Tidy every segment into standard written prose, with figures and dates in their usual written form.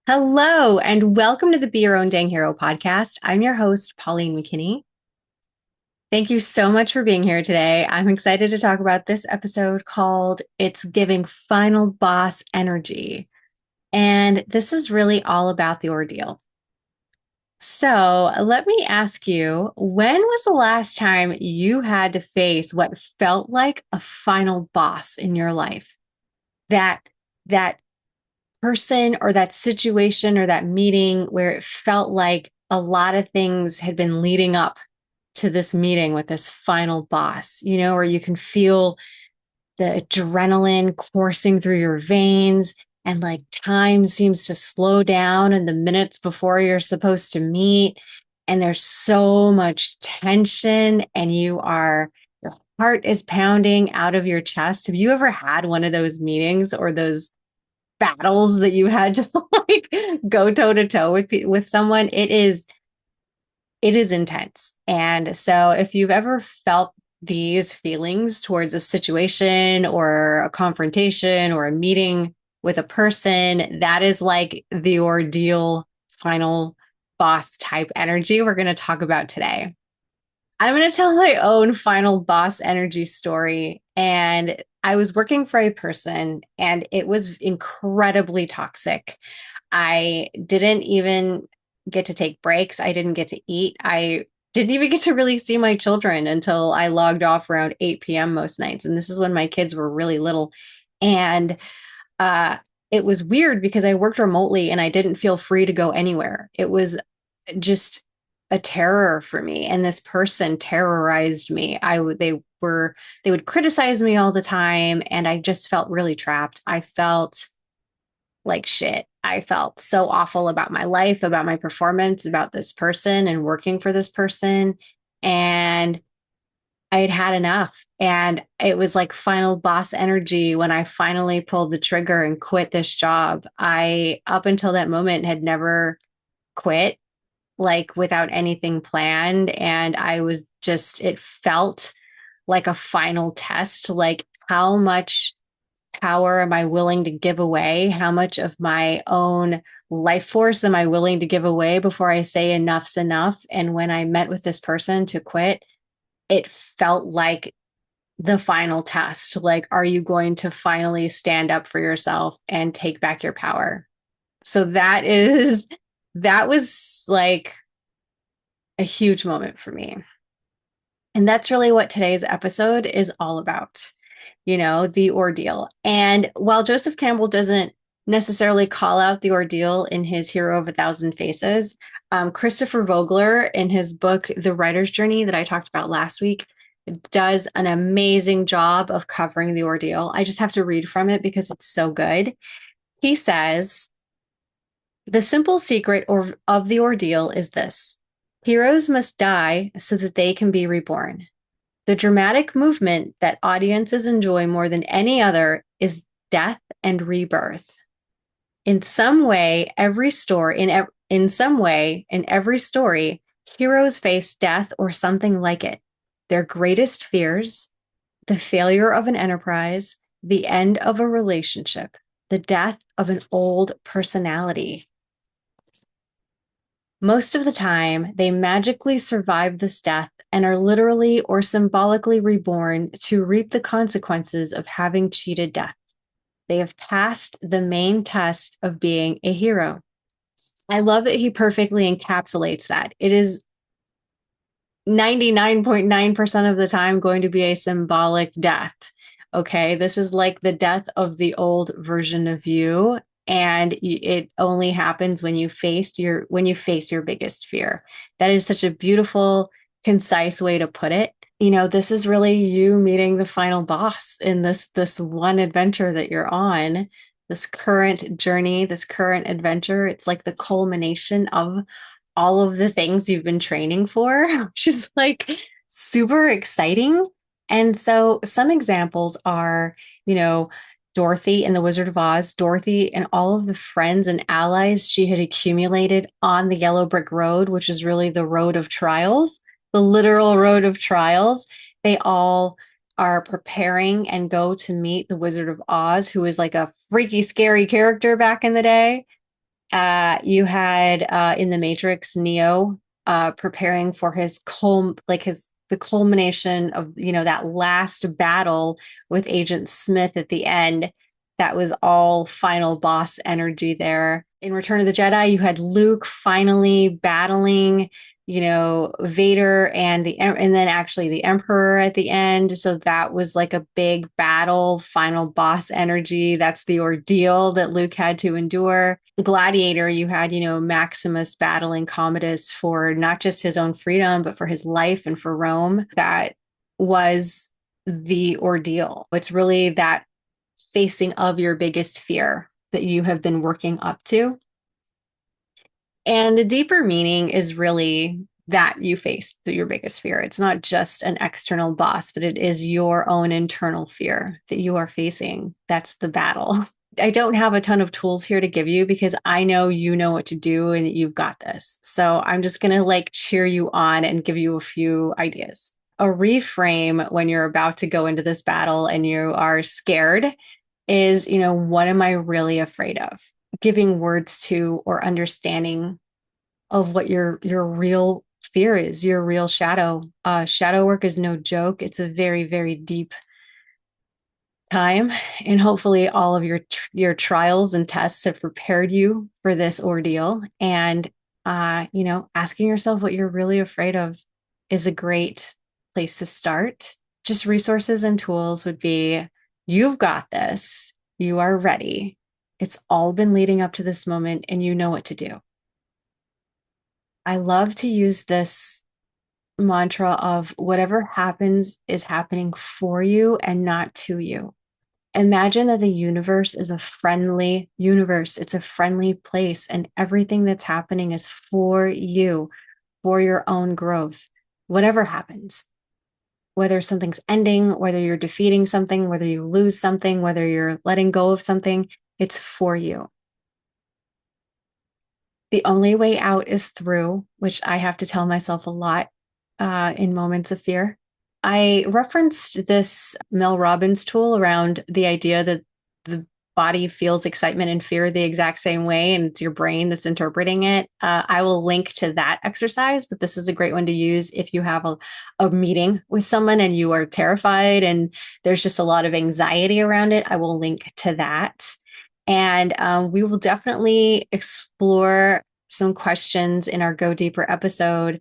Hello, and welcome to the Be Your Own Dang Hero podcast. I'm your host, Pauline McKinney. Thank you so much for being here today. I'm excited to talk about this episode called It's Giving Final Boss Energy. And this is really all about the ordeal. So let me ask you, when was the last time you had to face what felt like a final boss in your life? That that person or that situation or that meeting where it felt like a lot of things had been leading up to this meeting with this final boss, where you can feel the adrenaline coursing through your veins and like time seems to slow down in the minutes before you're supposed to meet. And there's so much tension and your heart is pounding out of your chest. Have you ever had one of those meetings or those battles that you had to like go toe to toe with someone? It is intense. And so if you've ever felt these feelings towards a situation or a confrontation or a meeting with a person, that is like the ordeal final boss type energy we're going to talk about today. I'm going to tell my own final boss energy story. And I was working for a person and it was incredibly toxic. I didn't even get to take breaks. I didn't get to eat. I didn't even get to really see my children until I logged off around 8 p.m. most nights. And this is when my kids were really little. And uh, it was weird because I worked remotely and I didn't feel free to go anywhere. It was just a terror for me, and this person terrorized me. They would criticize me all the time, and I just felt really trapped. I felt like shit. I felt so awful about my life, about my performance, about this person and working for this person. And I had had enough. And it was like final boss energy when I finally pulled the trigger and quit this job. Up until that moment, had never quit like without anything planned. And it felt like a final test. Like, how much power am I willing to give away? How much of my own life force am I willing to give away before I say enough's enough? And when I met with this person to quit, it felt like the final test. Like, are you going to finally stand up for yourself and take back your power? So that was like a huge moment for me. And that's really what today's episode is all about, the ordeal. And while Joseph Campbell doesn't necessarily call out the ordeal in his Hero of a Thousand Faces, Christopher Vogler, in his book, The Writer's Journey, that I talked about last week, does an amazing job of covering the ordeal. I just have to read from it because it's so good. He says, the simple secret of the ordeal is this: heroes must die so that they can be reborn. The dramatic movement that audiences enjoy more than any other is death and rebirth. In some way, in every story, heroes face death or something like it. Their greatest fears, the failure of an enterprise, the end of a relationship, the death of an old personality. Most of the time, they magically survive this death and are literally or symbolically reborn to reap the consequences of having cheated death. They have passed the main test of being a hero. I love that he perfectly encapsulates that. It is 99.9% of the time going to be a symbolic death. Okay, this is like the death of the old version of you, and it only happens when you face your biggest fear. That is such a beautiful, concise way to put it. This is really you meeting the final boss in this one adventure that you're on, this current journey, this current adventure. It's like the culmination of all of the things you've been training for, which is like super exciting. And so some examples are, Dorothy in The Wizard of Oz, Dorothy and all of the friends and allies she had accumulated on the yellow brick road, which is really the road of trials, the literal road of trials. They all are preparing and go to meet the Wizard of Oz, who is like a freaky, scary character back in the day. You had in the Matrix Neo preparing for his the culmination of that last battle with Agent Smith at the end. That was all final boss energy there. In Return of the Jedi, you had Luke finally battling Vader and then actually the Emperor at the end. So that was like a big battle, final boss energy. That's the ordeal that Luke had to endure. Gladiator, you had, Maximus battling Commodus for not just his own freedom, but for his life and for Rome. That was the ordeal. It's really that facing of your biggest fear that you have been working up to. And the deeper meaning is really that you face your biggest fear. It's not just an external boss, but it is your own internal fear that you are facing. That's the battle. I don't have a ton of tools here to give you because I know you know what to do and you've got this. So I'm just going to cheer you on and give you a few ideas. A reframe when you're about to go into this battle and you are scared is, what am I really afraid of? Giving words to or understanding of what your real fear is, your real shadow. Shadow work is no joke. It's a very, very deep time, and hopefully all of your trials and tests have prepared you for this ordeal. And asking yourself what you're really afraid of is a great place to start. Just resources and tools would be, you've got this. You are ready. It's all been leading up to this moment, and you know what to do. I love to use this mantra of whatever happens is happening for you and not to you. Imagine that the universe is a friendly universe. It's a friendly place, and everything that's happening is for you, for your own growth, whatever happens. Whether something's ending, whether you're defeating something, whether you lose something, whether you're letting go of something, it's for you. The only way out is through, which I have to tell myself a lot in moments of fear. I referenced this Mel Robbins tool around the idea that the body feels excitement and fear the exact same way, and it's your brain that's interpreting it. I will link to that exercise, but this is a great one to use if you have a meeting with someone and you are terrified and there's just a lot of anxiety around it. I will link to that. And we will definitely explore some questions in our Go Deeper episode.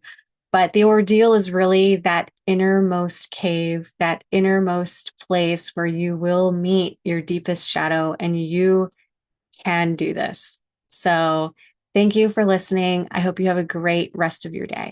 But the ordeal is really that innermost cave, that innermost place where you will meet your deepest shadow, and you can do this. So thank you for listening. I hope you have a great rest of your day.